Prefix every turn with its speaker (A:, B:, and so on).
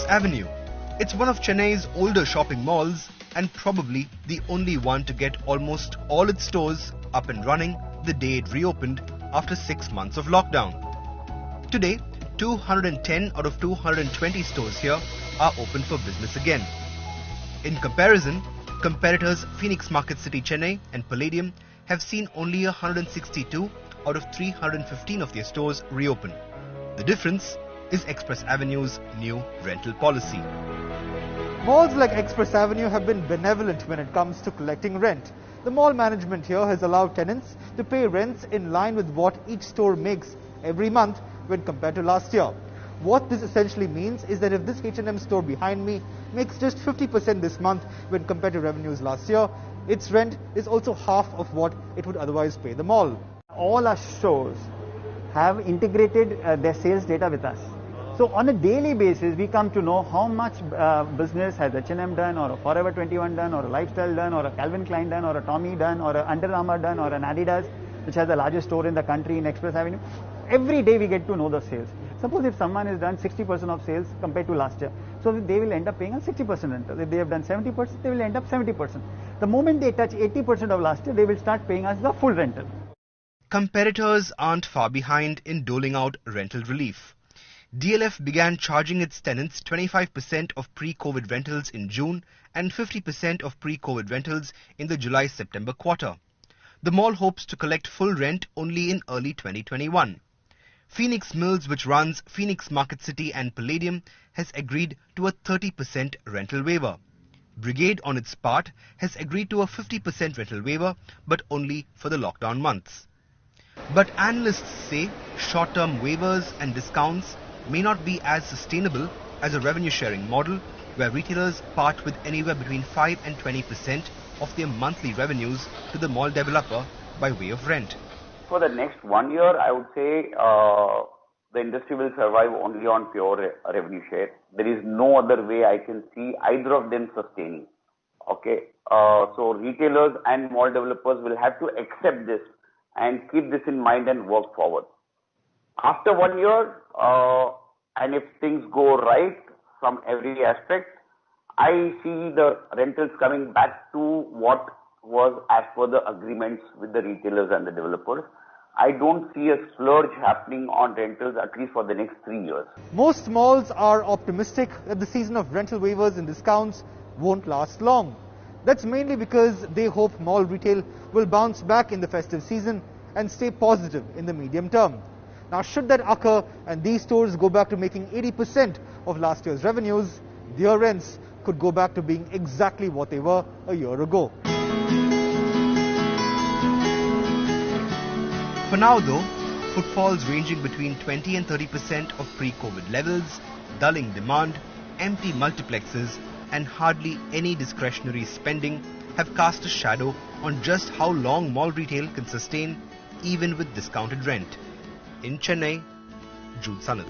A: Express Avenue. It's one of Chennai's older shopping malls and probably the only one to get almost all its stores up and running the day it reopened after 6 months of lockdown. Today, 210 out of 220 stores here are open for business again. In comparison, competitors Phoenix Market City Chennai and Palladium have seen only 162 out of 315 of their stores reopen. The difference is Express Avenue's new rental policy.
B: Malls like Express Avenue have been benevolent when it comes to collecting rent. The mall management here has allowed tenants to pay rents in line with what each store makes every month when compared to last year. What this essentially means is that if this H&M store behind me makes just 50% this month when compared to revenues last year, its rent is also half of what it would otherwise pay the mall.
C: All our stores have integrated their sales data with us. So on a daily basis, we come to know how much business has H&M done, or a Forever 21 done, or a Lifestyle done, or a Calvin Klein done, or a Tommy done, or a Under Armour done, or an Adidas, which has the largest store in the country in Express Avenue. Every day we get to know the sales. Suppose if someone has done 60% of sales compared to last year, so they will end up paying us 60% rental. If they have done 70%, they will end up 70%. The moment they touch 80% of last year, they will start paying us the full rental.
A: Competitors aren't far behind in doling out rental relief. DLF began charging its tenants 25% of pre-COVID rentals in June and 50% of pre-COVID rentals in the July-September quarter. The mall hopes to collect full rent only in early 2021. Phoenix Mills, which runs Phoenix Market City and Palladium, has agreed to a 30% rental waiver. Brigade, on its part, has agreed to a 50% rental waiver, but only for the lockdown months. But analysts say short-term waivers and discounts may not be as sustainable as a revenue-sharing model where retailers part with anywhere between 5 and 20% of their monthly revenues to the mall developer by way of rent.
D: For the next 1 year, I would say the industry will survive only on pure revenue share. There is no other way I can see either of them sustaining. Okay, so retailers and mall developers will have to accept this and keep this in mind and work forward. After 1 year, and if things go right from every aspect, I see the rentals coming back to what was as per the agreements with the retailers and the developers. I don't see a splurge happening on rentals at least for the next 3 years.
B: Most malls are optimistic that the season of rental waivers and discounts won't last long. That's mainly because they hope mall retail will bounce back in the festive season and stay positive in the medium term. Now, should that occur and these stores go back to making 80% of last year's revenues, their rents could go back to being exactly what they were a year ago.
A: For now though, footfalls ranging between 20 and 30% of pre-COVID levels, dulling demand, empty multiplexes and hardly any discretionary spending have cast a shadow on just how long mall retail can sustain even with discounted rent. In Chennai, Jude Sanath.